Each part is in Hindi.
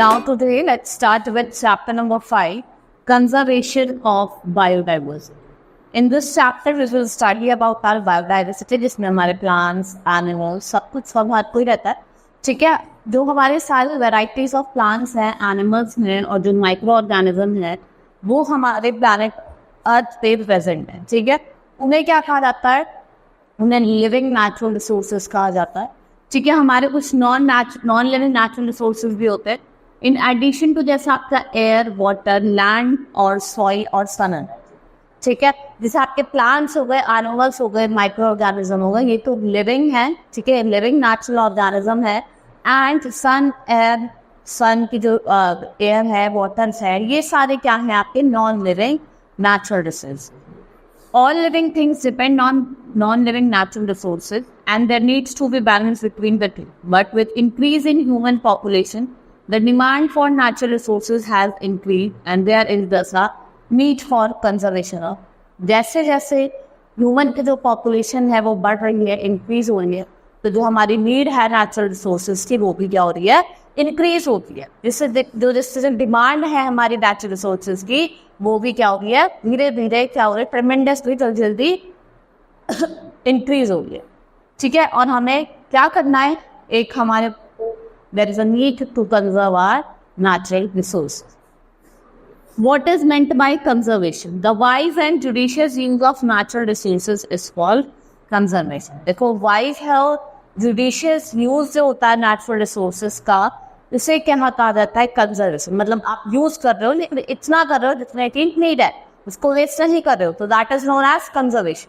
Now today let's start with chapter number 5, conservation of biodiversity. In this chapter we will study about our biodiversity जिसमें हमारे plants, animals सब कुछ हर कोई रहता है, ठीक है। जो हमारे सारे varieties of plants हैं, animals हैं और जो माइक्रो ऑर्गेनिज्म है वो हमारे planet अर्थ पे प्रेजेंट है, ठीक है। उन्हें क्या कहा जाता है? उन्हें लिविंग नेचुरल रिसोर्सेज कहा जाता है, ठीक है। हमारे कुछ नॉन लिविंग नेचुरल रिसोर्सेज भी होते हैं इन एडिशन टू, जैसे आपका एयर, वाटर, लैंड और सॉइल और सन, ठीक है। जैसे आपके प्लांट्स हो गए, एनिमल्स हो गए, माइक्रो ऑर्गेनिज्म हो गए, ये तो लिविंग है, ठीक है, लिविंग नेचुरल ऑर्गेनिज्म है। एंड सन की जो एयर है, वाटर है, ये सारे क्या है आपके non living natural resources. All living things depend on non-living natural resources and there needs to be balance between the two. But with increase in human population, the demand for natural resources has increased and there is thus a need for conservation of. जैसे जैसे ह्यूमन की जो पॉपुलेशन है वो बढ़ रही है, इंक्रीज हो रही है, तो जो हमारी नीड है नेचुरल रिसोर्सेज की वो भी क्या हो रही है? इंक्रीज होती है। जिससे डिमांड है हमारी नेचुरल रिसोर्सेज की वो भी क्या हो रही है? धीरे धीरे क्या हो रही है? ट्रेमेंडसली जल्दी इंक्रीज हो रही है, ठीक है। और हमें क्या करना है? एक हमारे there is a need to conserve our natural resources. What is meant by conservation? The wise and judicious use of natural resources is called conservation. देखो wise है और judicious use जो होता है natural resources का, इसे क्या कहा जाता है? कंजर्वेशन। मतलब आप यूज कर रहे हो लेकिन इतना कर रहे हो जितना नीड है, उसको वेस्ट नहीं कर रहे हो, तो that is known as conservation.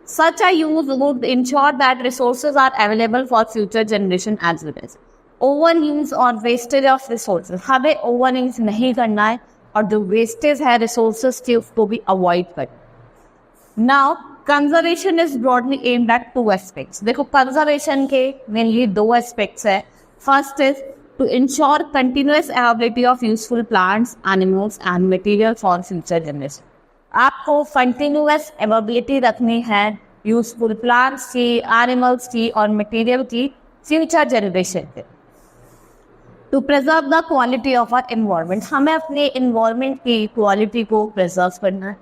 Such a use would ensure that resources are available for future generation as well as overuse or wastage of resources. हमें overuse नहीं करना है और जो वेस्टेज है रिसोर्सेज की उसको भी अवॉइड करना। Now conservation is broadly aimed at 2 aspects. देखो कंजर्वेशन के मेनली 2 एस्पेक्ट्स है। First is to ensure continuous availability of useful plants, animals and material for future generation. आपको कंटिन्यूअस अवेलेबिलिटी रखनी है यूजफुल प्लांट्स की, एनिमल्स की और मटेरियल की फ्यूचर जनरेशन के। To preserve the quality of our environment, हमें अपने एनवायरनमेंट की क्वालिटी को प्रिजर्व करना है।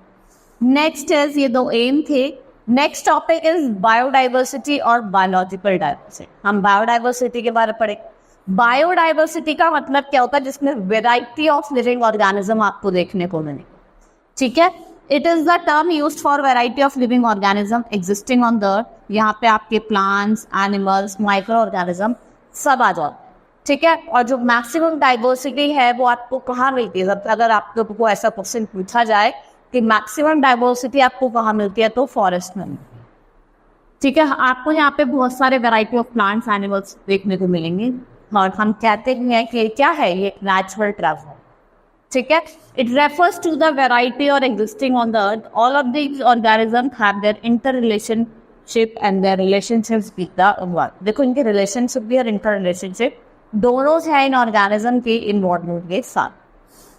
नेक्स्ट इज, ये 2 एम थे। नेक्स्ट टॉपिक इज बायोडाइवर्सिटी और बायोलॉजिकल डाइवर्सिटी। हम बायोडाइवर्सिटी के बारे में पढ़े। बायोडाइवर्सिटी का मतलब क्या होता है? जिसमें वेराइटी ऑफ लिविंग ऑर्गेनिज्म आपको देखने को मिले, ठीक है। It is the term used for variety of living organism existing on the अर्थ। यहाँ पे आपके प्लांट्स, एनिमल्स, माइक्रो ऑर्गेनिज्म सब आ जाते, ठीक है। और जो मैक्सिमम डाइवर्सिटी है वो आपको कहाँ मिलती है? अगर आपको ऐसा क्वेश्चन पूछा जाए कि मैक्सिमम डाइवर्सिटी आपको कहाँ मिलती है, तो फॉरेस्ट में, ठीक है। आपको यहाँ पे बहुत सारे वैरायटी ऑफ प्लांट्स, एनिमल्स देखने को मिलेंगे और हम कहते हैं कि क्या है ये? नेचुरल ट्रेवल, ठीक है। It refers to the variety और existing on the earth. All of these organism have their inter relationship and their relationships with the environment. देखो इनके रिलेशनशिप भी और इंटर रिलेशनशिप दोनों है इन ऑर्गेनिज्म के इन्वॉल्वमेंट के साथ।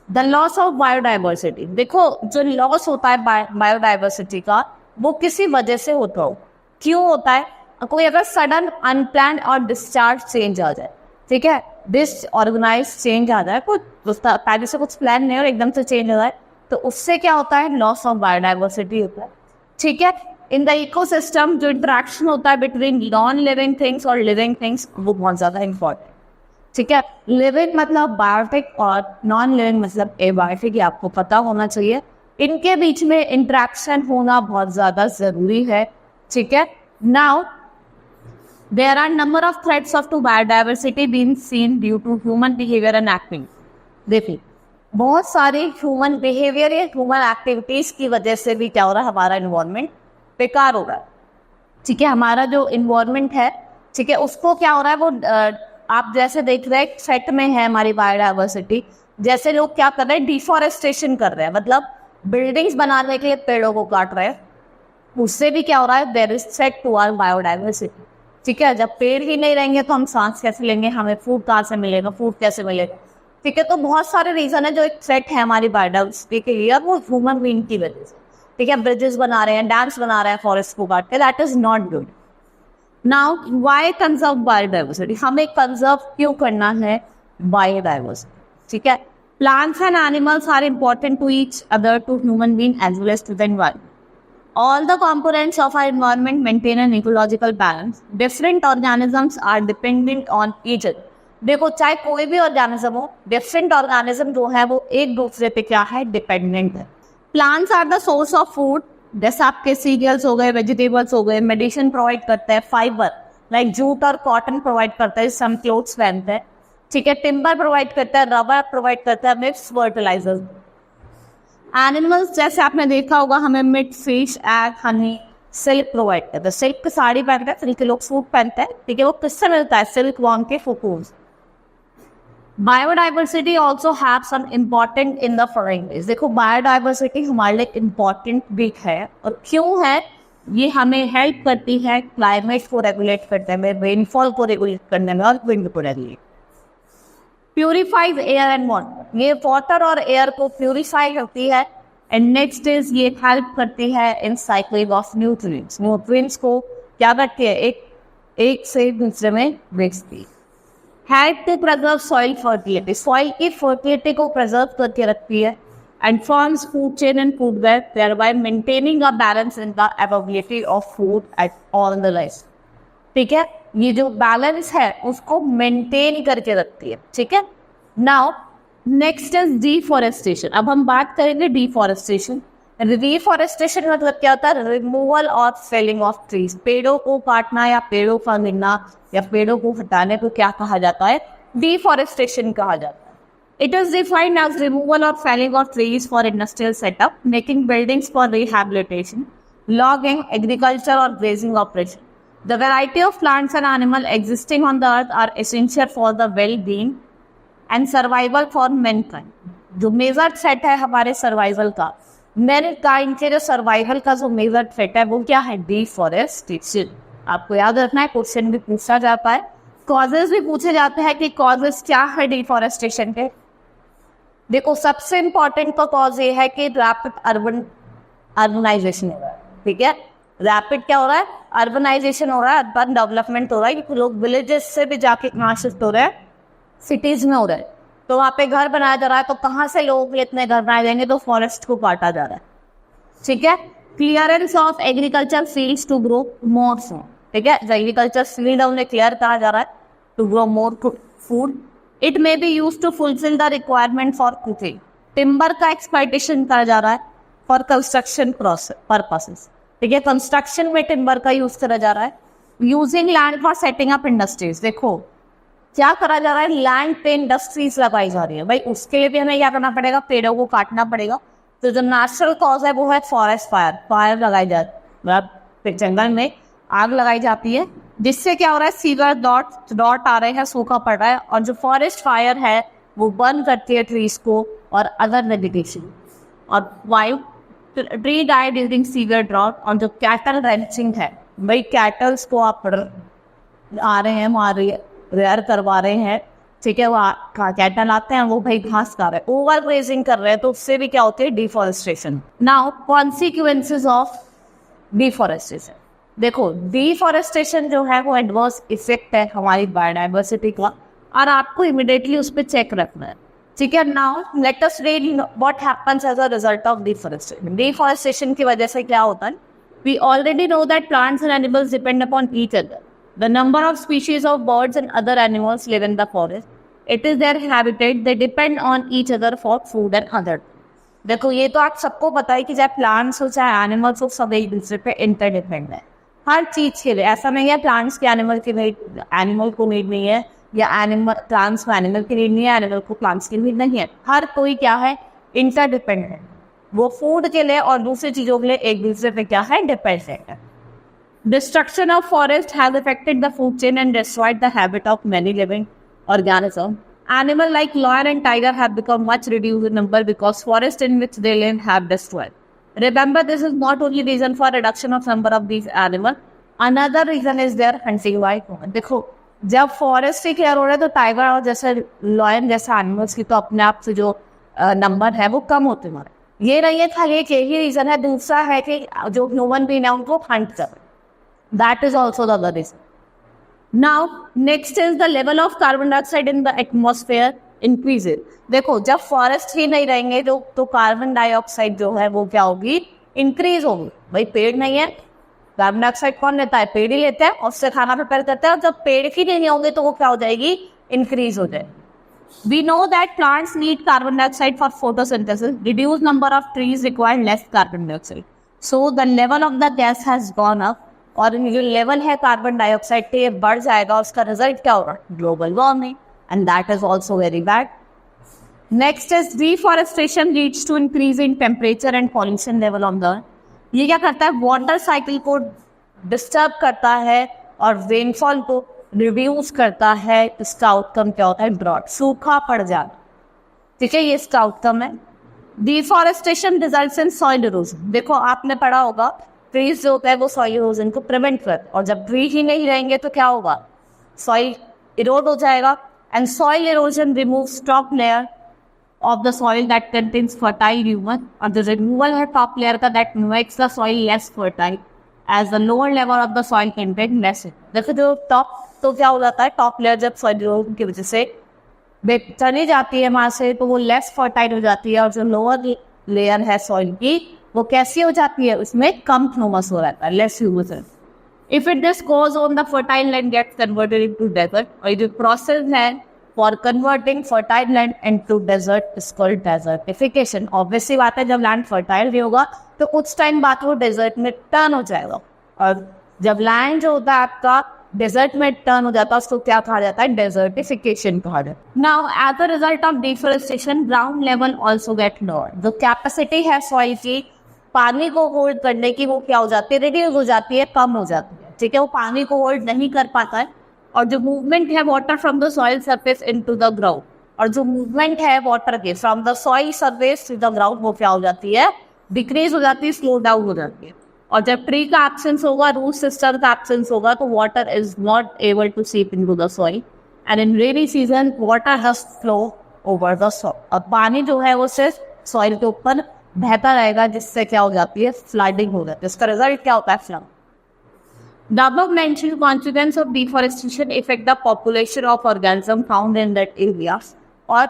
द लॉस ऑफ बायोडाइवर्सिटी, देखो जो लॉस होता है बायोडाइवर्सिटी का वो किसी वजह से होता हो। क्यों होता है? कोई अगर सडन अनप्लान्ड और डिस्चार्ज चेंज आ जाए, ठीक है, डिसऑर्गेनाइज चेंज आ जाए, कुछ पहले से कुछ प्लान नहीं और एकदम से चेंज हो जाए, तो उससे क्या होता है? लॉस ऑफ बायोडाइवर्सिटी होता है, ठीक है। इन द इकोसिस्टम जो इंटरेक्शन होता है बिटवीन नॉन लिविंग थिंग्स और लिविंग थिंग्स वो बहुत ज़्यादा इंपॉर्टेंट, ठीक है। लिविंग मतलब बायोटिक और नॉन लिविंग मतलब एबायोटिक, ये आपको पता होना चाहिए। इनके बीच में इंटरेक्शन होना बहुत ज़्यादा ज़रूरी है, ठीक है। Now there are number of threats of to biodiversity being seen due to human behaviour and acting. देखिए बहुत सारे ह्यूमन बिहेवियर या ह्यूमन एक्टिविटीज़ की वजह से भी क्या हो रहा है? हमारा इन्वायरमेंट बेकार हो रहा है, ठीक है। हमारा जो इन्वायरमेंट है, ठीक है, उसको क्या हो रहा है? वो आप जैसे देख रहे हैं सेट में है हमारी बायोडाइवर्सिटी। जैसे लोग क्या कर रहे हैं? डिफॉरेस्टेशन कर रहे हैं, मतलब बिल्डिंग्स बनाने के लिए पेड़ों को काट रहे हैं, उससे भी क्या हो रहा है? There is threat to our biodiversity, ठीक है। जब पेड़ ही नहीं रहेंगे तो हम सांस कैसे लेंगे? हमें फूड कहाँ से मिलेगा? फूड कैसे मिलेगा? ठीक है। तो बहुत सारे रीजन है जो एक थ्रेट है हमारी बायोडाइवर्सिटी के लिए, वो ह्यूमन बीइंग की वजह से, ठीक है। ब्रिजेस बना रहे हैं, डैम्स बना रहे हैं फॉरेस्ट को काट के, that is not good. Now why conserve biodiversity, हमें कंजर्व क्यों करना है? biodiversity. ठीक है, plants and animals are important to each other, to human being as well as to the environment. All the components of our environment maintain an ecological balance. Different organisms are dependent on each other. देखो चाहे कोई भी ऑर्गेनिज्म हो, डिफरेंट ऑर्गेनिज्म जो है वो एक दूसरे पे क्या है, डिपेंडेंट है. Plants are the source of food, जैसे आपके सीरियल्स हो गए, वेजिटेबल्स हो गए. मेडिसिन प्रोवाइड करते हैं, फाइबर लाइक जूट और कॉटन प्रोवाइड करता है, हम क्लोथ्स पहनते हैं. ठीक है, टिम्बर प्रोवाइड करता है, रबर प्रोवाइड करता है, मिक्स फर्टिलाइजर्स. एनिमल्स जैसे आपने देखा होगा, हमें meat, fish, egg, honey, silk provide करता है. सिल्क की साड़ी पहनते हैं, सिल्क के लोग सूट पहनते हैं. ठीक है, वो किससे मिलता है, सिल्क वॉर्म के cocoons. Biodiversity also have some important in the following ways. देखो बायोडाइवर्सिटी हमारे लिए इम्पॉर्टेंट भी है, और क्यों है, ये हमें हेल्प करती है क्लाइमेट को रेगुलेट करने में, रेनफॉल को रेगुलेट करने में, और विंड को regulate. Purifies air and water, ये वाटर और एयर को प्यूरिफाई करती है. एंड नेक्स्ट इज ये हेल्प करती है इन साइक्लिंग ऑफ न्यूट्रिएंट्स. न्यूट्रिएंट्स को क्या करती है, एक से दूसरे में भेजती है. Help to preserve soil fertility, soil की फर्टिलिटी को प्रिजर्व करके रखती है. And forms food chain and food web, thereby maintaining a balance in the availability of food at all the life. ठीक है, ये जो बैलेंस है उसको मेंटेन करके रखती है. ठीक है, नाउ नेक्स्ट इज डिफॉरेस्टेशन. अब हम बात करेंगे डिफॉरेस्टेशन. डिफॉरेस्टेशन मतलब क्या होता है, रिमूवल और फेलिंग ऑफ ट्रीज. पेड़ों को काटना या पेड़ों का गिरना या पेड़ों को हटाने को क्या कहा जाता है, डिफॉरेस्टेशन कहा जाता है. It is defined as removal और felling of trees for industrial setup, making buildings for rehabilitation, logging, agriculture और grazing operation. The variety of plants and animals existing on the earth are essential for the well-being and survival for mankind. जो मेजर सेट है हमारे सर्वाइवल का, मैनकाइंड के जो सर्वाइवल का जो मेजर सेट है वो क्या है, डिफॉरेस्टेशन. आपको याद रखना है, क्वेश्चन भी पूछा जाता है, कॉजेज भी पूछे जाते हैं कि कॉजेज क्या है डिफॉरेस्टेशन के. देखो सबसे इंपॉर्टेंट का कॉज ये है कि रैपिड अर्बनाइजेशन हो रहा है. ठीक है, रैपिड क्या हो रहा है, अर्बनाइजेशन हो रहा है, अर्बन डेवलपमेंट हो रहा है, क्योंकि लोग विलेजेस से भी जाके कहाँ शिफ्ट हो रहे हैं, सिटीज में हो रहे हैं. तो वहाँ पे घर बनाया जा रहा है, तो कहाँ से लोग इतने घर बनाए जाएंगे, तो फॉरेस्ट को काटा जा रहा है. ठीक है, clearance of agriculture fields to grow more food. ठीक है, एग्रीकल्चर फील्ड उन्हें क्लियर कहा जा रहा है to grow more food. It may be use to fulfil the requirement for cooking. Timber का एक्सप्लॉयटेशन करा जा रहा है फॉर कंस्ट्रक्शन पर्पसेस. ठीक है, कंस्ट्रक्शन में टिम्बर का यूज करा जा रहा है. Using land for setting up industries. देखो क्या करा जा रहा है, लैंड पे इंडस्ट्रीज लगाई जा रही है. भाई उसके लिए भी हमें क्या करना पड़ेगा, पेड़ों को काटना पड़ेगा. तो जो नेचुरल कॉज है वो है फॉरेस्ट फायर. फायर लगाई जाती है, जंगल में आग लगाई जाती है, जिससे क्या हो रहा है, सीवर डॉट आ रहे हैं, सूखा पड़ रहा है. और जो फॉरेस्ट फायर है वो बर्न करती है ट्रीज को और अदर वेजिटेशन. और वायु tree die during severe drought. और जो कैटल रेंचिंग है, भाई कैटल्स को आप आ रहे हैं वहाँ रेयर करवा रहे हैं. ठीक है, वो कैटल आते हैं, वो भाई घास खा रहे हैं, ओवर ग्रेजिंग कर रहे हैं, तो उससे भी क्या होती है, deforestation. Now consequences of deforestation. देखो डिफॉरेस्टेशन जो है वो एडवर्स इफेक्ट है हमारी बायोडाइवर्सिटी का, और आपको इमिडिएटली उस पर चेक रखना है. ठीक है, now let us read what happens as a result of deforestation. Deforestation की वजह से क्या होता है, we already know that plants and animals depend upon each other. The number of species of birds and other animals live in the forest. It is their habitat, they depend on each other for food and other. देखो ये तो आप सबको पता है कि चाहे प्लांट्स हो चाहे एनिमल्स हो, सब एक दूसरे पे इंटरडिपेंड है हर चीज के लिए. ऐसा नहीं है प्लांट्स के एनिमल की नीड, एनिमल को नीड नहीं है, या एनिमल प्लांट्स को एनिमल की नीड नहीं है, एनिमल को प्लांट्स की नीड नहीं है. हर कोई क्या है, इंटरडिपेंडेंट है. वो फूड के लिए और दूसरी चीजों के लिए एक दूसरे पे क्या है, डिपेंडेंट है. Destruction of forest has affected the food chain and destroyed the habit of many living organism. Animals like lion and tiger have become much reduced in number because forests in which they live have destroyed. Remember, this is not only reason for reduction of number of these animals. Another reason is their hunting by human. देखो जब फॉरेस्ट ही क्लियर हो रहा है तो टाइगर और जैसे लॉयन जैसे एनिमल्स की तो अपने आप से जो नंबर है वो कम होते हमारे. ये नहीं है खाली एक यही रीजन है. दूसरा है कि जो ह्यूमन बीइंग है उनको हंट कर, that is also the other reason. Now next is the level of carbon dioxide in the atmosphere increases. देखो जब फॉरेस्ट ही नहीं रहेंगे तो कार्बन डाइऑक्साइड जो है वो क्या होगी, इंक्रीज होगी। भाई पेड़ नहीं है, कार्बन डाइऑक्साइड कौन लेता है, पेड़ ही लेता है, और उससे खाना प्रिपेयर करता है। और जब पेड़ ही नहीं होंगे तो वो क्या हो जाएगी, इंक्रीज हो जाएगी। We know that plants need carbon dioxide for photosynthesis. Reduced number of trees require less carbon dioxide. So the level of the gas has gone up. और जो लेवल है कार्बन डाइऑक्साइड का ये बढ़ जाएगा, उसका रिजल्ट क्या होगा, global warming, and that is also very bad. Next is deforestation leads to increase in temperature and pollution level on the earth. ये क्या करता है, वाटर साइकिल को डिस्टर्ब करता है और रेनफॉल को रिड्यूस करता है। इसका आउटकम क्या होता है, ड्रॉट, सूखा पड़ जाना। ठीक है, ये इसका आउटकम है। Deforestation results in soil erosion. देखो आपने पढ़ा होगा ट्रीज जो होता है वो सॉइल इरोजन को प्रिवेंट कर, और जब ट्री ही नहीं रहेंगे तो क्या होगा, सॉइल इरोड हो जाएगा। And soil erosion removes top layer of the soil that contains fertile humus, और the removal है top layer का that makes the soil less fertile as the lower level of the soil contain less। देखो जो टॉप तो क्या हो जाता है, टॉप लेयर जब सॉइल इरोजन की वजह से चली जाती है वहां से तो वो लेस फर्टाइल हो जाती है, और जो लोअर लेयर है सॉइल की वो कैसी हो जाती है, उसमें कम ह्यूमस हो जाता है, less humus. If it this goes on the fertile land gets converted into desert, और ये जो प्रोसेस है for converting fertile land into desert is called desertification. Obviously बात है, जब लैंड फर्टाइल नहीं होगा तो कुछ टाइम बाद वो डेजर्ट में टर्न हो जाएगा, और जब लैंड जो होता है आपका डेजर्ट में टर्न हो जाता है उसको क्या कहा जाता है, डेजर्टिफिकेशन कहा जाता है। Now as a result of deforestation ground level also get lower. जो कैपेसिटी है सॉइल की पानी को होल्ड करने की वो क्या हो जाती है, रिड्यूस हो जाती है, कम हो जाती है। ठीक है, वो पानी को होल्ड नहीं कर पाता है, और जो मूवमेंट है water from the soil surface into the ground, और जो मूवमेंट है वाटर के from the soil surface to the ground वो क्या हो जाती है, डिक्रीज हो जाती है, स्लो डाउन हो जाती है। और जब ट्री का एब्सेंस होगा, रूट सिस्टम का एब्सेंस होगा, तो water is not able to seep into the soil, and in rainy season water has flow over the soil. और पानी जो है वो सिर्फ सॉइल के ऊपर बहता रहेगा, जिससे क्या हो जाती है, फ्लडिंग हो जाती है। इसका रिजल्ट क्या होता है, flood. The above mentioned consequence of deforestation affect the population of organism found in that area। और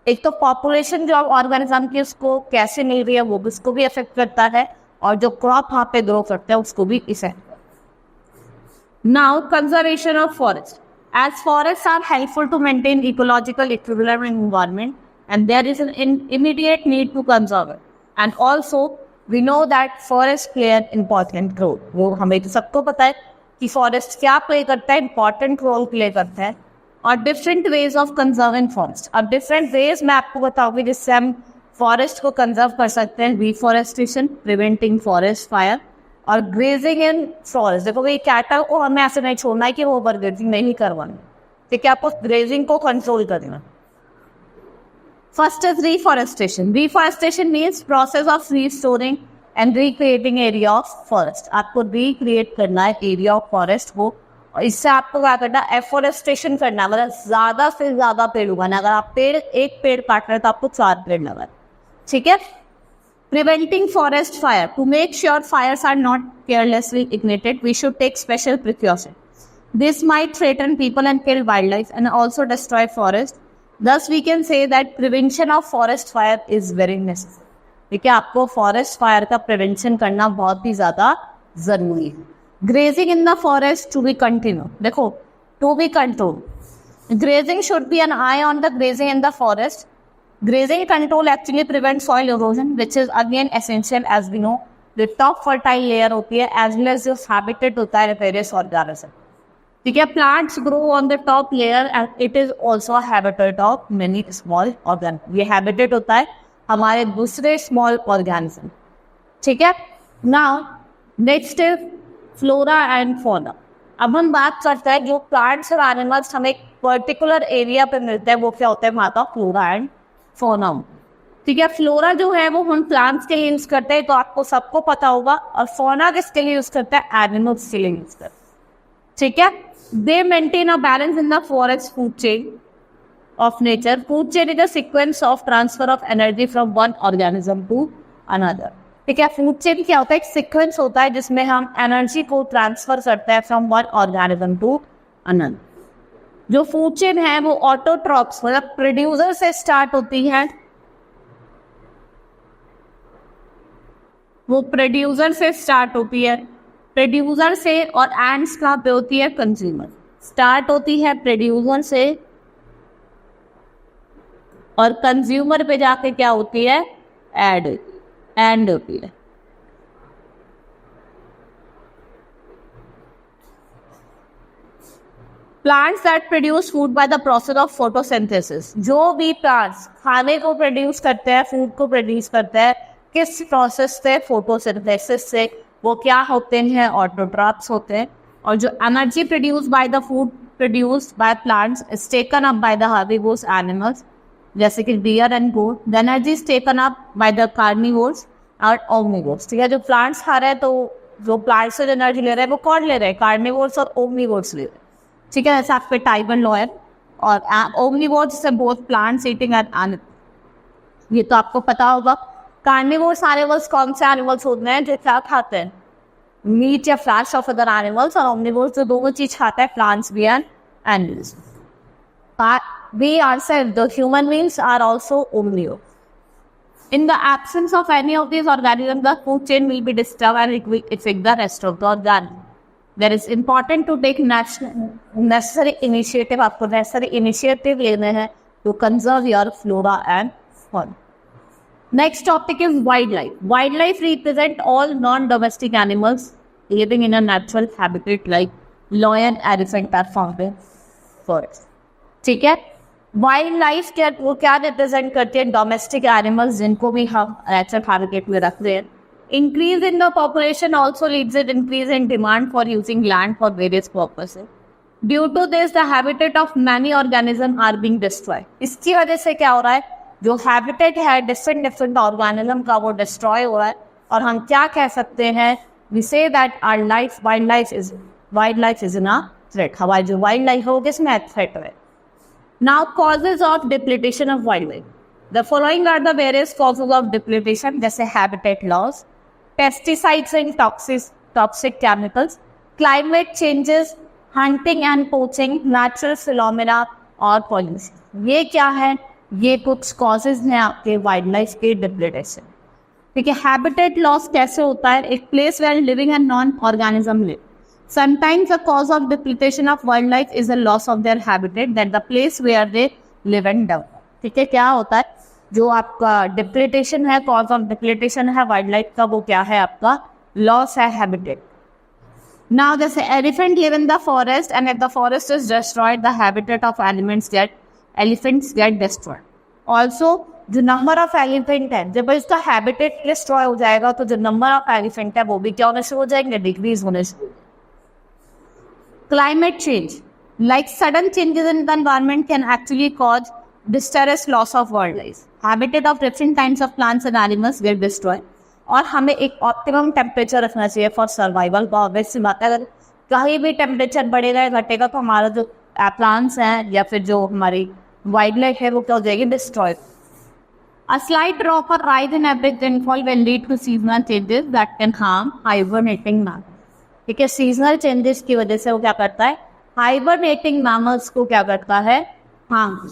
एक तो पॉपुलेशन जो ऑर्गेनिज्म की उसको कैसे मिल रही है वो भी उसको भी अफेक्ट करता है, और जो क्रॉप वहाँ पे ग्रो करते हैं उसको भी इफेक्ट करता है। Now conservation of forest. As forest are helpful to maintain ecological equilibrium in environment and there is an immediate need to conserve it, and also we know that forest play an important role। वो हमें तो सबको पता है कि फॉरेस्ट क्या प्ले करता है, इंपॉर्टेंट रोल प्ले करता है। और different ways of conserving forest, अब डिफरेंट वेज मैं आपको बताऊंगी जिससे हम फॉरेस्ट को कंजर्व कर सकते हैं। डिफॉरेस्टेशन, प्रिवेंटिंग फॉरेस्ट फायर, और ग्रेजिंग इन फॉरेस्ट। देखो भाई कैटल को हमें ऐसे नहीं छोड़ना है कि वो ओवर ग्रेजिंग नहीं करवाना, ठीक है, आपको ग्रेजिंग को कंट्रोल करना। First is reforestation. Reforestation means process of restoring and recreating area of forest। आपको recreate करना है area of forest को, और इससे आपको क्या करना है, एफोरेस्टेशन करना है, मतलब ज्यादा से ज्यादा पेड़ उगाना। अगर आप एक पेड़ काट रहे हैं तो आपको 4 पेड़ लगाए। ठीक है। Preventing forest fire. To make sure fires are not carelessly ignited, we should take special precaution. This might threaten people and kill wildlife and also destroy forest। Thus, we can say that prevention of forest fire is very necessary। ठीक है, आपको फॉरेस्ट फायर का प्रिवेंशन करना बहुत ही ज्यादा जरूरी है। Grazing in the forest to be continue. देखो, to be control, grazing should be an eye on the grazing in the forest. Grazing control actually prevents soil erosion, which is again essential as we know। The top fertile layer होती है as well as जो habitat होता है various organisms। ठीक है, plants grow on the top layer and it is also a habitat of many small organisms। ये habitat होता है हमारे दूसरे small organisms। ठीक है। Now next is flora and fauna। अब हम बात करते हैं जो plants और animals हमें एक particular area पे मिलते हैं वो क्या होता है, माता flora and फोना। ठीक है, फ्लोरा जो है वो हम प्लांट्स के लिए यूज करते हैं, तो आपको सबको पता होगा। और फोना किसके लिए यूज करते हैं, एनिमल्स के लिए यूज करते हैं। ठीक है, they maintain a balance in the forest food chain of nature. Food chain is a sequence of transfer of energy from one organism to another. ठीक है, फूड चेन क्या होता है, एक सीक्वेंस होता है जिसमें हम एनर्जी को ट्रांसफर करते हैं फ्रॉम वन ऑर्गेनिज्म टू अनंत। जो फूड चेन है वो ऑटोट्रॉप्स मतलब प्रोड्यूसर से स्टार्ट होती है, वो प्रोड्यूसर से स्टार्ट होती है, प्रोड्यूसर से, और एंड्स कहाँ पे होती है, कंज्यूमर। स्टार्ट होती है प्रोड्यूसर से और कंज्यूमर पे जाके क्या होती है, एंड होती है। Plants that produce food by the process of photosynthesis. जो भी प्लांट्स खाने को प्रोड्यूस करते हैं, फूड को प्रोड्यूस करते हैं, किस प्रोसेस से, फोटोसिंथेसिस से। वो क्या होते हैं, ऑटोट्रॉप्स होते हैं। और जो energy produce by the food produced by plants is taken up by the herbivores animals, जैसे कि deer and goat. The energy is taken up by the carnivores और ओमनिवोर्स। ठीक है, जो प्लांट्स खा रहे हैं तो जो प्लांट्स से एनर्जी ले रहे हैं वो कौन ले रहे हैं, कार्निवोर्स और ओमनिवोर्स ले रहे हैं। ठीक है, जैसे आप पे टाइबन लॉ है। और ओमनिवोर्स से बोथ प्लांट्स ईटिंग एंड, ये तो आपको पता होगा। कार्निवोर्स एनिमल्स कौन से एनिमल्स होते हैं, जो क्या खाते हैं, मीट या फ्लैश ऑफ अदर एनिमल्स। और ओमनिवोर्स जो दोनों चीज खाता है, प्लांट्स भी and animals. We ourselves, the human beings, are also omnivore. In the absence of any of these organisms, the food chain will be disturbed and it will affect the rest of the organism. There is important to take necessary initiative. आपको necessary initiative लेने हैं to conserve your flora and fauna. Next topic is wildlife. Wildlife represent all non-domestic animals living in a natural habitat like lion, elephant are found in forest. ठीक है, वाइल्ड लाइफ क्या, वो क्या रिप्रेजेंट करती है, डोमेस्टिक एनिमल्स जिनको भी हम नेचुरल हैबिटेट में रखते हैं। Increase in the population also leads it increase in demand for using land for various purposes. Due to this the habitat of many organism are being destroy. इसकी वजह से क्या हो रहा है, जो हैबिटेट है डिफरेंट ऑर्गेनिज्म का वो डिस्ट्रॉय हो रहा है। और हम क्या कह सकते हैं, we say that our life, wild life is in a threat. हमारी जो वाइल्ड लाइफ है वो किसमें थ्रेट है। Now, causes of depletion of wildlife. The following are the various causes of depletion, जैसे habitat loss, pesticides and toxic chemicals, climate changes, hunting and poaching, natural phenomena और pollution। ये क्या है, ये कुछ causes हैं आपके वाइल्ड लाइफ के डिप्लीटेशन। ठीक है, हैबिटेट लॉस कैसे होता है, एक place where living and non organism live. Sometimes the cause of depletion of wildlife is the loss of their habitat, that the place where they live and develop। ठीक है, क्या होता है, जो आपका डिप्लीटेशन है, कॉज ऑफ डिप्लीटेशन है वाइल्ड लाइफ का, वो क्या है, आपका लॉस है हैबिटेट। नाउ जैसे elephant live in the forest and if the forest is destroyed the habitat of elephants get destroyed. Also जो नंबर ऑफ एलिफेंट है, जब इसका हैबिटेट डिस्ट्रॉय हो जाएगा तो जो नंबर ऑफ एलिफेंट है वो भी क्या होने शुरू हो जाएंगे, डिक्रीज होने शुरू। Climate change, like sudden changes in the environment, can actually cause distress, loss of wildlife. Habitat of different kinds of plants and animals get destroyed. और हमें एक ऑप्टिमम टेम्परेचर रखना चाहिए फॉर सर्वाइवल। ऑब्वियस सी बात है, अगर कहीं भी टेम्परेचर बढ़ेगा या घटेगा तो हमारा जो प्लांट्स हैं या फिर जो हमारी वाइल्ड लाइफ है वो क्या हो जाएगी, destroy. A slight drop or rise in average rainfall will lead to seasonal changes that can harm hibernating mammals। ठीक है, सीजनल चेंजेस की वजह से वो क्या करता है, हाइबरनेटिंग मैमल्स को क्या करता है, हाँ।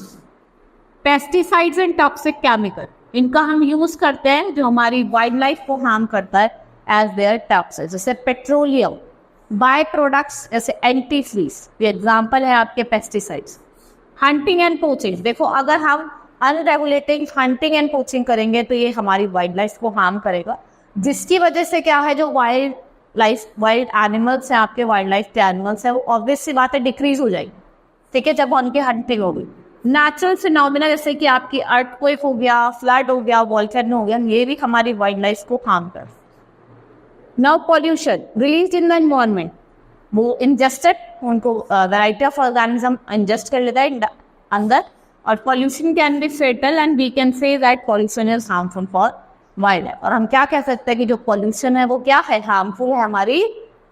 पेस्टिसाइड्स एंड टॉक्सिक केमिकल, इनका हम यूज करते हैं जो हमारी वाइल्ड लाइफ को हार्म करता है एज देयर टॉक्सिक। जैसे पेट्रोलियम, बाय प्रोडक्ट्स जैसे एंटीफ्रीज, ये एग्जाम्पल है आपके पेस्टिसाइड्स। हंटिंग एंड पोचिंग, देखो अगर हम अनरेगुलेटिंग हंटिंग एंड पोचिंग करेंगे तो ये हमारी वाइल्ड लाइफ को हार्म करेगा, जिसकी वजह से क्या है, जो वाइल्ड एनिमल्स हैं आपके, वाइल्ड लाइफ के एनिमल्स हैं, वो ऑब्वियस सी बात है डिक्रीज हो जाएगी। ठीक है, जब उनकी हंटिंग होगी। नेचुरल फिनोमिना जैसे कि आपकी अर्थक्वेक हो गया, फ्लड हो गया, वॉल्केनो हो गया, ये भी हमारी वाइल्ड लाइफ को हार्म कर। Now pollution release in the environment, वो इंजेस्टेड, उनको वैरायटी ऑफ ऑर्गेनिज्म इंजेस्ट कर लेता है अंदर, और pollution can be fatal and we can say that pollution is harmful for wild life. और हम क्या कह सकते हैं कि जो पॉल्यूशन है वो क्या है, हार्मफुल है हमारी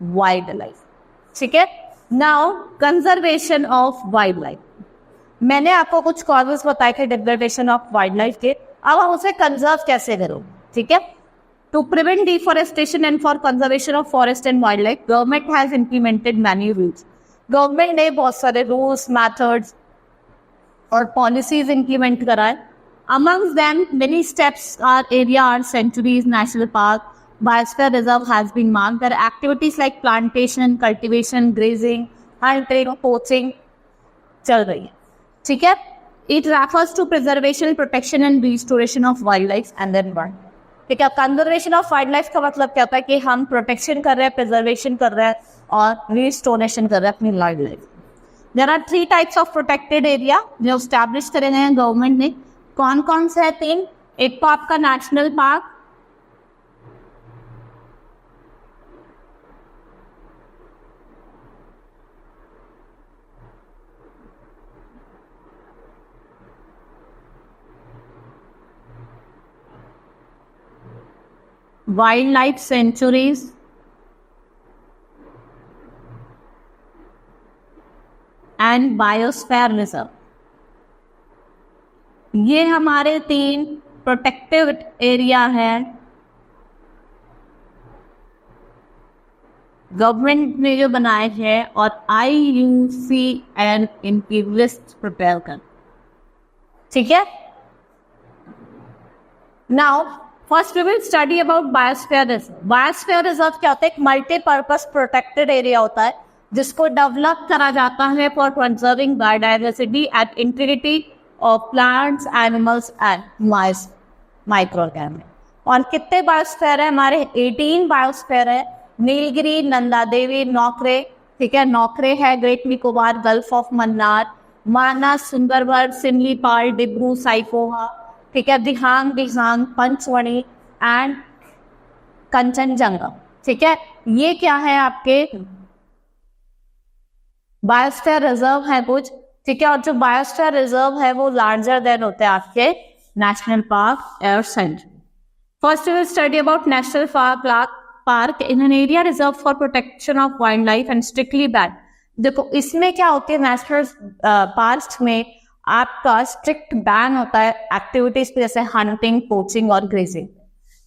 वाइल्ड लाइफ। ठीक है, now conservation of wild life, मैंने आपको कुछ कॉजेस बताए थे डिग्रेडेशन ऑफ वाइल्ड लाइफ के, अब हम उसे कंजर्व कैसे करो। ठीक है, to prevent deforestation and for conservation of forest and wild life, government has implemented many rules. Government ने बहुत सारे रूल्स, मेथड्स और पॉलिसीज इंप्लीमेंट कराए. Amongst them, many steps are area are sanctuaries, national park, biosphere reserve has been marked. There are activities like plantation, cultivation, grazing, hunting, poaching चल रही है. ठीक है. It refers to preservation, protection and restoration of wildlife and the environment. ठीक है. कंजर्वेशन ऑफ वाइल्ड लाइफ का मतलब क्या होता है कि हम प्रोटेक्शन कर रहे हैं, प्रिजर्वेशन कर रहे हैं और रिस्टोरेशन कर रहे हैं अपनी wild life. There are 3 types of protected area जो स्टैब्लिश करे गए हैं गवर्नमेंट ने. कौन कौन से है 3? एक तो आपका national park, wild life sanctuaries and biosphere reserve. ये हमारे 3 प्रोटेक्टिव एरिया है गवर्नमेंट ने जो बनाए हैं और IUCN इनकी लिस्ट प्रिपेयर कर. ठीक है. Now first we will study about biosphere reserve. Biosphere reserve क्या होता है? एक मल्टीपर्पज प्रोटेक्टेड एरिया होता है जिसको डेवलप करा जाता है for conserving biodiversity and integrity of plants, animals and micro organism. और कितने बायोस्फीयर है हमारे? 18 बायोस्फीयर है. नीलगिरी, नंदा देवी, नौकरे. ठीक है. नौकरे है Great Nicobar, Gulf of Mannar, Manas, Sundarban, Simlipal, Dibru, Saikhowa. ठीक है. दिहांग, दिहांग, पंचवणी एंड कंचनजंगा. ठीक है. ये क्या है? आपके बायोस्फीयर रिजर्व है कुछ. ठीक है. और जो बायोस्फीयर रिजर्व है वो लार्जर देन होते हैं आपके नेशनल पार्क और sanctuary. First we will study about national park in an area reserve for protection of wild life and strictly ban. देखो इसमें क्या होती है, नेशनल पार्क में आपका स्ट्रिक्ट बैन होता है एक्टिविटीज पे जैसे हंटिंग, पोचिंग और ग्रेजिंग.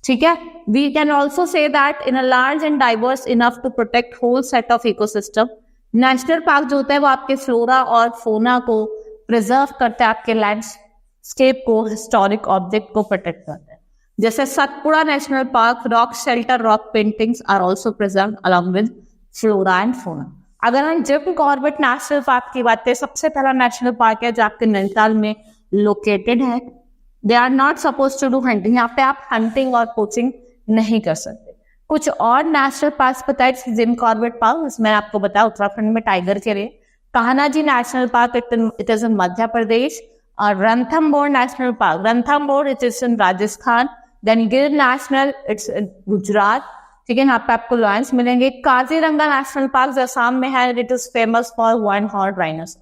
ठीक है. We can also say that in a large and diverse enough to protect whole set of ecosystem. National park जो होता है वो आपके फ्लोरा और फोना को प्रिजर्व करता है, आपके लैंडस्केप को, हिस्टोरिक ऑब्जेक्ट को प्रोटेक्ट करता है. जैसे Satpura national park, rock shelter, rock paintings are also preserve along with flora and fauna. अगर हम जिम कॉर्बेट नेशनल पार्क की बात करें, सबसे पहला नेशनल पार्क है जो आपके नैनीताल में लोकेटेड है. They are not suppose to do hunting. यहाँ पे आप हंटिंग और पोचिंग नहीं कर सकते. कुछ और नेशनल पार्क बताए जिम कॉर्बेट पार्क, इसमें आपको बताया उत्तराखंड में टाइगर के लिए. कान्हाजी national park, it is in Madhya Pradesh. और Ranthambore national park, Ranthambore it is in Rajasthan. Then Gir national, it's in Gujarat. ठीक है. यहाँ पे आपको लॉयंस मिलेंगे. काजीरंगा नेशनल पार्क जो असम में है, it is famous for one horn rhinos.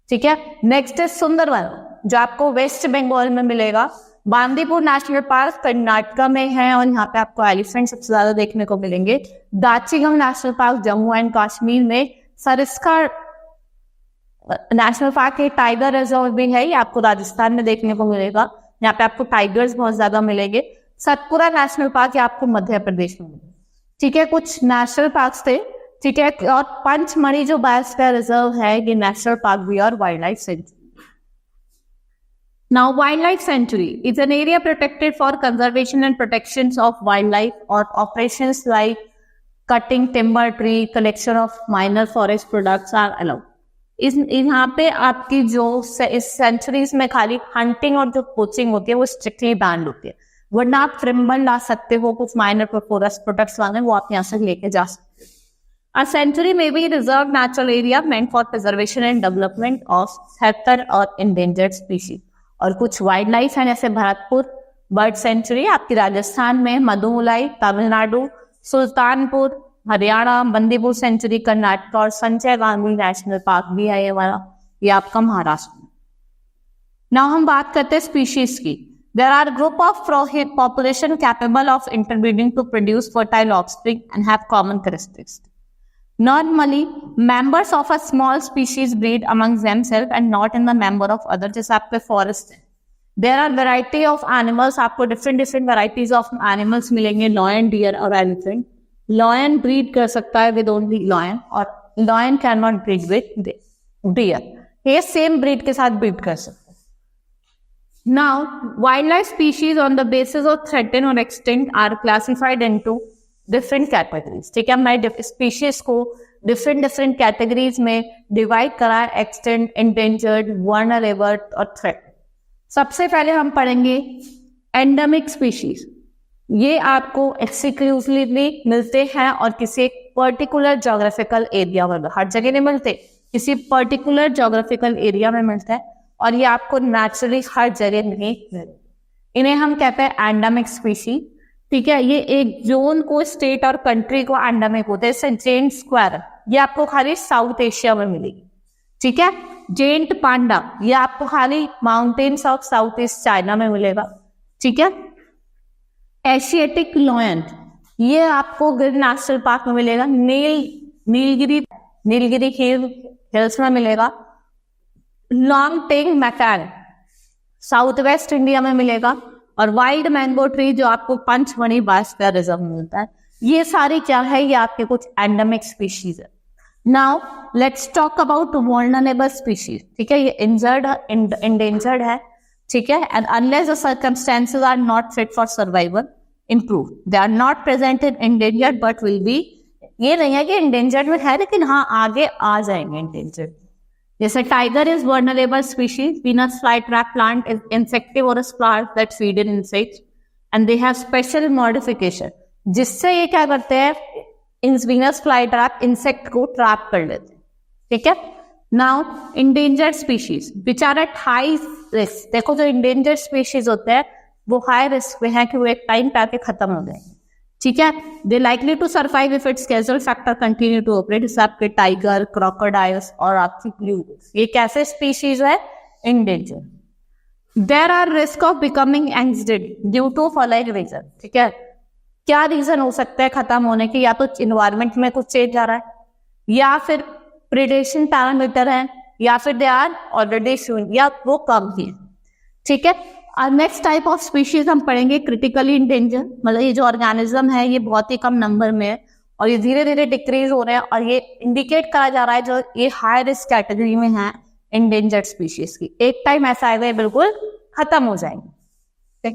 ठीक है. नेक्स्ट इज सुंदरवन जो आपको वेस्ट बंगाल में मिलेगा. बांदीपुर नेशनल पार्क कर्नाटका में है और यहाँ पे आपको एलिफेंट सबसे ज्यादा देखने को मिलेंगे. Dachigam national park Jammu and Kashmir में. सरिस्का नेशनल पार्क एक टाइगर रिजर्व भी है, ये आपको राजस्थान में देखने को मिलेगा. यहाँ पे आपको टाइगर्स बहुत ज्यादा मिलेंगे. सतपुड़ा नेशनल पार्क ये आपको मध्य प्रदेश में मिलेगा. ठीक है. कुछ नेशनल पार्क थे. ठीक है. और पंचमढ़ी जो बायोस्फीयर रिजर्व है ये नेशनल पार्क भी और wild life sanctuary. Now, wildlife sanctuary is an area protected for conservation and protections of wildlife or operations like cutting timber tree, collection of minor forest products are allowed. यहाँ पे आपकी जो इस सेंचुरीज में खाली हंटिंग और जो पोचिंग होती है वो स्ट्रिक्टली बैन होती है. वरना आप ट्रिम्बल ला सकते हो, कुछ माइनर फॉरेस्ट प्रोडक्ट्स वाले वो आप यहाँ से लेके जा सकते हो. A sanctuary may be reserved natural area meant for preservation and development of threatened और endangered species. और कुछ वाइल्ड लाइफ है जैसे भरतपुर बर्ड सेंचुरी आपकी राजस्थान में, मधुमलाई तमिलनाडु, सुल्तानपुर हरियाणा, बंदीपुर सेंचुरी कर्नाटक और संजय गांधी नेशनल पार्क भी है ये वाला, ये आपका महाराष्ट्र में. नाउ हम बात करते हैं स्पीशीज की. There are group of population capable of interbreeding to produce fertile offspring and have common characteristics. Normally, members of a small species breed among themselves and not in the member of others. जैसे आपके forest है. There are variety of animals. आपको different varieties of animals मिलेंगे. Lion, deer और elephant. Lion breed कर सकता है with only lion और lion can not breed with deer, ये सेम ब्रीड के साथ ब्रीड कर सकते हैं। Now wild life species on the basis of threaten और extinct are classified into different categories. ठीक है, हमने स्पीशीज को डिफरेंट कैटेगरीज में डिवाइड करा है, एक्सटेंट, इंडेंजर्ड, वल्नरेबल और थ्रेट। सबसे पहले हम पढ़ेंगे एंडेमिक स्पीशीज। ये आपको एक्सक्लूसिवली मिलते हैं और किसी एक पर्टिकुलर जोग्राफिकल एरिया में, हर जगह नहीं मिलते, किसी पर्टिकुलर जोग्राफिकल एरिया में मिलता है और ये आपको नेचुरली हर जगह नहीं मिलते। इन्हें हम कहते हैं एंडेमिक स्पीशीज। ठीक है, ये एक जोन को, स्टेट और कंट्री को एंडेमिक होते हैं। जैसे जेंट स्क्वायर, ये आपको खाली साउथ एशिया में मिलेगी। ठीक है, जेंट पांडा, ये आपको खाली mountains of south east China में मिलेगा। ठीक है, एशियाटिक लॉयन, ये आपको गिर नेशनल पार्क में मिलेगा। नीलगिरी हिल्स में मिलेगा। लॉन्ग टेंग मैकान साउथ वेस्ट इंडिया में मिलेगा। और वाइल्ड मैंगो ट्री जो आपको पंचमढ़ी बायोस्फीयर रिजर्व में मिलता है। ये सारी क्या है, ये आपके कुछ एंडेमिक स्पीशीज है। Now let's talk about vulnerable species. ठीक है, ये इंडेंजर्ड है। ठीक है, and unless the circumstances are not fit for survival improve, they are not present in endangered but will be, ये नहीं है कि इंडेंजर्ड में है लेकिन हाँ आगे आ जाएंगे इंडेंजर्ड। जैसे tiger is vulnerable species, Venus flytrap plant is insectivorous plant that feed in insects and they have special modification, जिससे ये क्या करते हैं, इन वीनस फ्लाईट्रैप इंसेक्ट को ट्रैप कर लेते हैं। ठीक है, now endangered species which are at high risk. देखो जो इंडेंजर्ड स्पीशीज होते हैं वो हाई रिस्क में है कि वो एक टाइम पे आके खत्म हो जाएंगे। ठीक है, they likely to survive if its casual factor continue to operate. जैसे आपके टाइगर, क्रोकोडाइल्स और आपकी ब्लू, ये कैसे स्पीशीज है, endangered. There are risk of becoming extinct due to following reason. ठीक है, क्या रीजन हो सकता है खत्म होने के, या तो इन्वायरमेंट में कुछ चेंज आ रहा है, या फिर प्रेडेशन पैरामीटर है, या फिर दे आर ऑलरेडी शून, या वो कम ही है। ठीक है, और नेक्स्ट टाइप ऑफ स्पीशीज हम पढ़ेंगे क्रिटिकली इंडेंजर, मतलब ये जो ऑर्गेनिज्म है ये बहुत ही कम नंबर में है और ये धीरे धीरे डिक्रीज हो रहे हैं और ये इंडिकेट करा जा रहा है जो ये हाई रिस्क कैटेगरी में है इंडेंजर्ड स्पीशीज की। एक टाइम ऐसा आएगा बिल्कुल खत्म हो जाएंगे।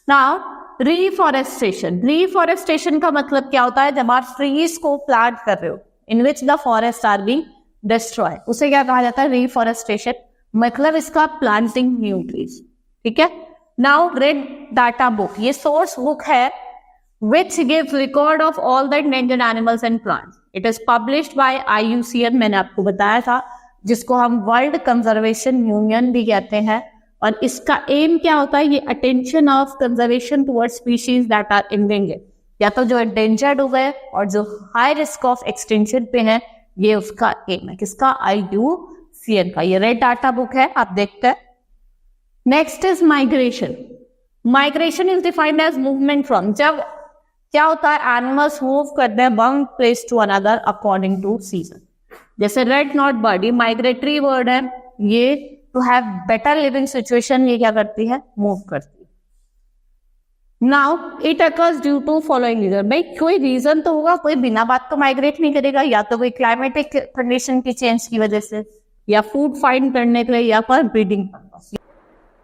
Now reforestation. रीफॉरेस्टेशन का मतलब क्या होता है, जब आप ट्रीज को प्लांट कर रहे हो in which the forest are being destroy, उसे क्या कहा जाता है, रीफॉरेस्टेशन। मतलब इसका प्लांटिंग न्यू ट्रीज। ठीक है, नाउ रेड डाटा बुक, ये सोर्स बुक है which gives record of all the endangered animals and plants. It is published by IUCN, मैंने आपको बताया था, जिसको हम वर्ल्ड कंजर्वेशन यूनियन भी कहते हैं। और इसका एम क्या होता है, ये attention of conservation towards species that are endangered, या तो जो इंडेंजर्ड हो गए और जो हाई रिस्क ऑफ एक्सटेंशन पे है, ये उसका एम है। किसका, IUCN का। ये रेड डाटा बुक है, आप देखते हैं। Next is migration. Migration is defined as movement from, जब क्या होता है, एनिमल्स मूव करते हैं one place to another according to season. जैसे रेड नॉट बर्ड, ये माइग्रेटरी वर्ड है, ये to have better living situation, ये क्या करती है, मूव करती है। Now it occurs due to following reason. भाई कोई रीजन तो होगा, कोई बिना बात तो माइग्रेट नहीं करेगा, या तो कोई क्लाइमेटिक कंडीशन की चेंज की वजह से, या फूड फाइंड करने के लिए, या फिर breeding.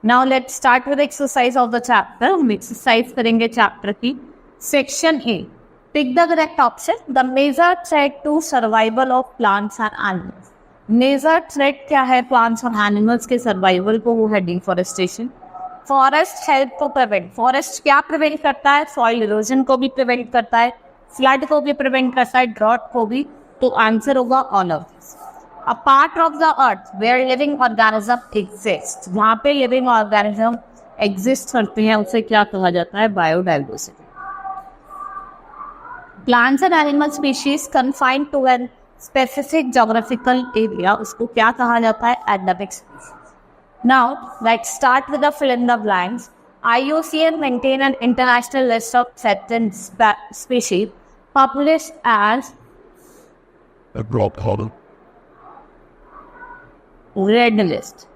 Now let's start with exercise of the chapter. हम एक्सरसाइज करेंगे चैप्टर की। Section A, pick the correct option. The major threat to survival of plants and animals. Major threat क्या है प्लांट्स और एनिमल्स के सर्वाइवल को, वो है deforestation. Forest help to prevent, forest क्या प्रिवेंट करता है, सॉइल इरोजन को भी प्रिवेंट करता है, फ्लड को भी प्रिवेंट करता है, ड्रॉट को भी। तो आंसर होगा all of this. A part of the earth where living organism exist, जहाँ पे living organism exist करते हैं उसे क्या कहा जाता है, biodiversity. Plants and animal species confined to a specific geographical area, उसको क्या कहा जाता है, endemic species. Now let's start with the fill in the blanks. IUCN maintain an international list of threatened species published as red list.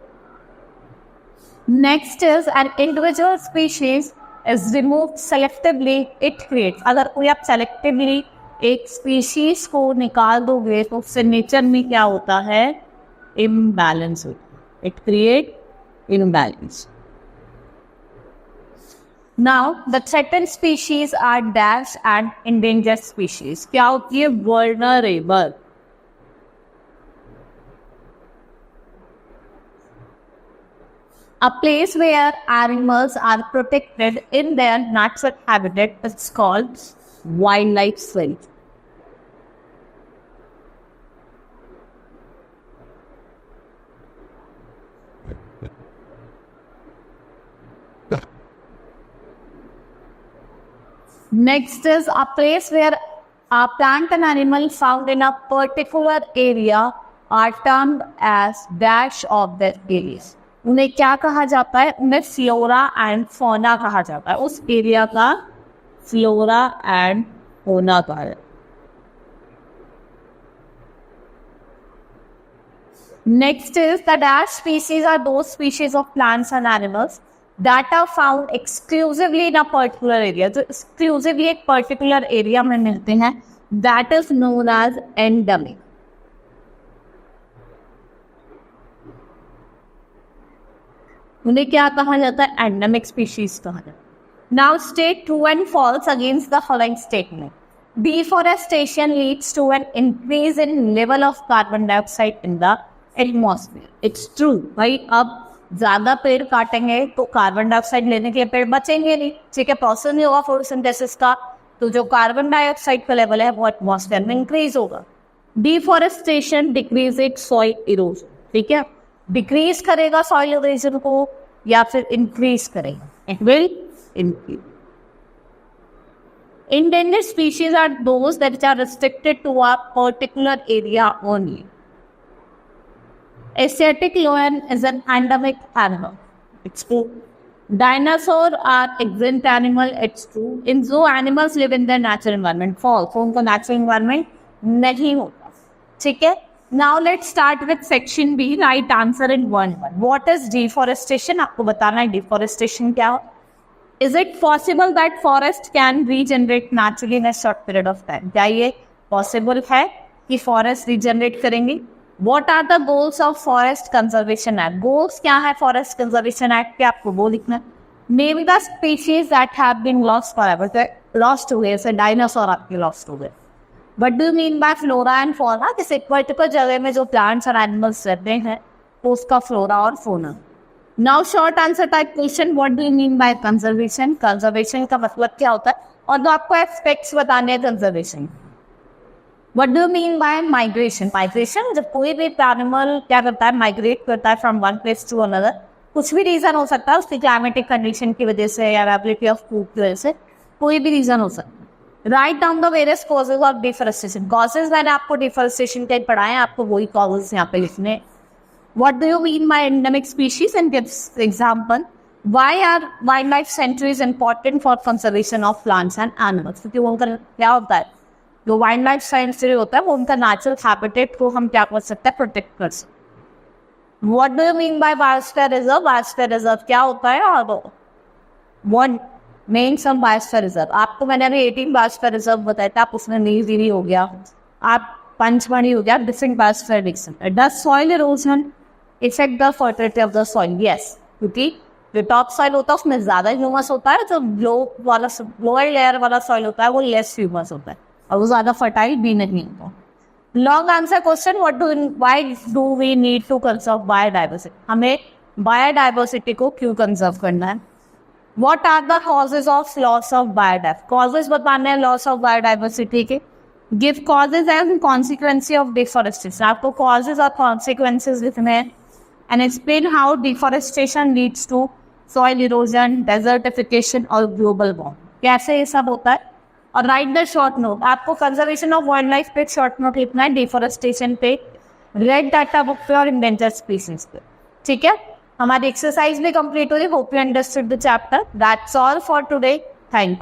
Next is an individual species is removed selectively, it creates, अगर कोई आप selectively एक स्पीशीज को निकाल दोगे तो उससे नेचर में क्या होता है, इम्बैलेंस होता है, it create imbalance. Now the threatened species are dash and endangered species. क्या होती है, vulnerable. A place where animals are protected in their natural habitat is called wildlife sanctuary. Next is a place where a plant and animal found in a particular area are termed as dash of their areas. उन्हें क्या कहा जाता है, उन्हें फ्लोरा एंड फोना कहा जाता है. उस एरिया का फ्लोरा एंड फोना कहा जाता है. Next is the dash species are those species of plants and animals that are found exclusively in a particular area. जो एक्सक्लूसिवली एक पर्टिकुलर एरिया में मिलते हैं, that is known as endemic. उन्हें क्या कहा जाता है, एंडेमिक स्पीशीज कहा जाता है. Now state true and false against the following statement. Deforestation leads to an increase in level of carbon dioxide in the atmosphere. It's true भाई. अब ज्यादा पेड़ काटेंगे तो कार्बन डाइऑक्साइड लेने के लिए पेड़ बचेंगे नहीं, ठीक है, प्रोसेस नहीं होगा फोटोसिंथेसिस का, तो जो कार्बन डाइऑक्साइड का लेवल है वो एटमॉस्फेयर में इंक्रीज होगा. Deforestation decrease it soil erosion. ठीक है, डिक्रीज करेगा सॉइल इरोजन को या फिर इंक्रीज करेगा, it will increase. Endangered species are those that are restricted to a particular area only. Asiatic lion is an endemic animal. It's true. Dinosaurs are extinct animal. It's true. In zoo, animals live in their natural environment. False. उनका natural environment नहीं होता. ठीक है. Now let's start with section B. Right answer in 1-1. What is deforestation? आपको बताना है deforestation क्या हो. Is it possible that forest can regenerate naturally in a short period of time? क्या ये possible है कि forest regenerate करेंगे? What are the goals of Forest Conservation Act? Goals क्या है Forest Conservation Act के, आपको वो लिखना है. Name the species that have been lost forever. Lost हो गए, जैसे डायनासोर आपके lost हो गए. What do you mean by flora and fauna? किसी पर्टिकुलर जगह में जो plants और animals रहते हैं उसका flora और fauna. Now short answer type question. What do you mean by conservation? Conservation का मतलब क्या होता है, और तो आपको aspects बताने हैं conservation. What do you mean by migration? Migration जब कोई भी animal क्या करता है, migrate करता है from one place to another. कुछ भी reason हो सकता है, उसकी climatic condition की वजह से या availability of food की वजह से, कोई भी reason हो सकता है. Write down the various causes of deforestation. Causes मैंने आपको deforestation के पढ़ाए हैं, आपको वही causes यहाँ पे लिखने हैं. What do you mean by endemic species? And gives example. Why are wildlife sanctuaries important for conservation of plants and animals? क्योंकि वो उनका क्या होता है, जो वाइल्ड लाइफ सेंचुरी होता है वो उनका नेचुरल हैबिटेट को हम क्या कर सकते हैं, प्रोटेक्ट कर सकते हैं. What do you mean by biosphere reserve? Biosphere reserve क्या होता है, और what names some biosphere reserve. आपको मैंने अभी 18 biosphere reserve बताया था, आप उसमें नीलगिरी हो गया, आप पंचमढ़ी हो गया, डिफरेंट biosphere देख सकते हैं. Does soil erosion affect the fertility of the soil? Yes, क्योंकि जो टॉप सॉइल होता है उसमें ज़्यादा ह्यूमस होता है, जो लोअर लेयर वाला सॉइल होता है वो लेस ह्यूमस होता है और वो ज़्यादा फर्टाइल भी नहीं होता. Long answer question. Why do we need to conserve biodiversity? हमें बायोडाइवर्सिटी को क्यों कंजर्व करना है? What are the causes of loss of biodiversity? Causes बताने हैं लॉस ऑफ बायोडाइवर्सिटी के. Give causes and consequence of deforestation. आपको कॉजेज और कॉन्सिक्वेंसेज लिखने हैं. And explain how deforestation leads to soil erosion, desertification और global warming. कैसे ये सब होता है, और राइट द शॉर्ट नोट. आपको कंजर्वेशन ऑफ वाइल्ड लाइफ पे शॉर्ट नोट लिखना है, डिफॉरेस्टेशन पे, रेड डाटा बुक पे और इंडेंजर्ड स्पीसीज पे. ठीक है, हमारी एक्सरसाइज भी कंप्लीट हो गई. Hope you understood the chapter. That's all for today. Thank you.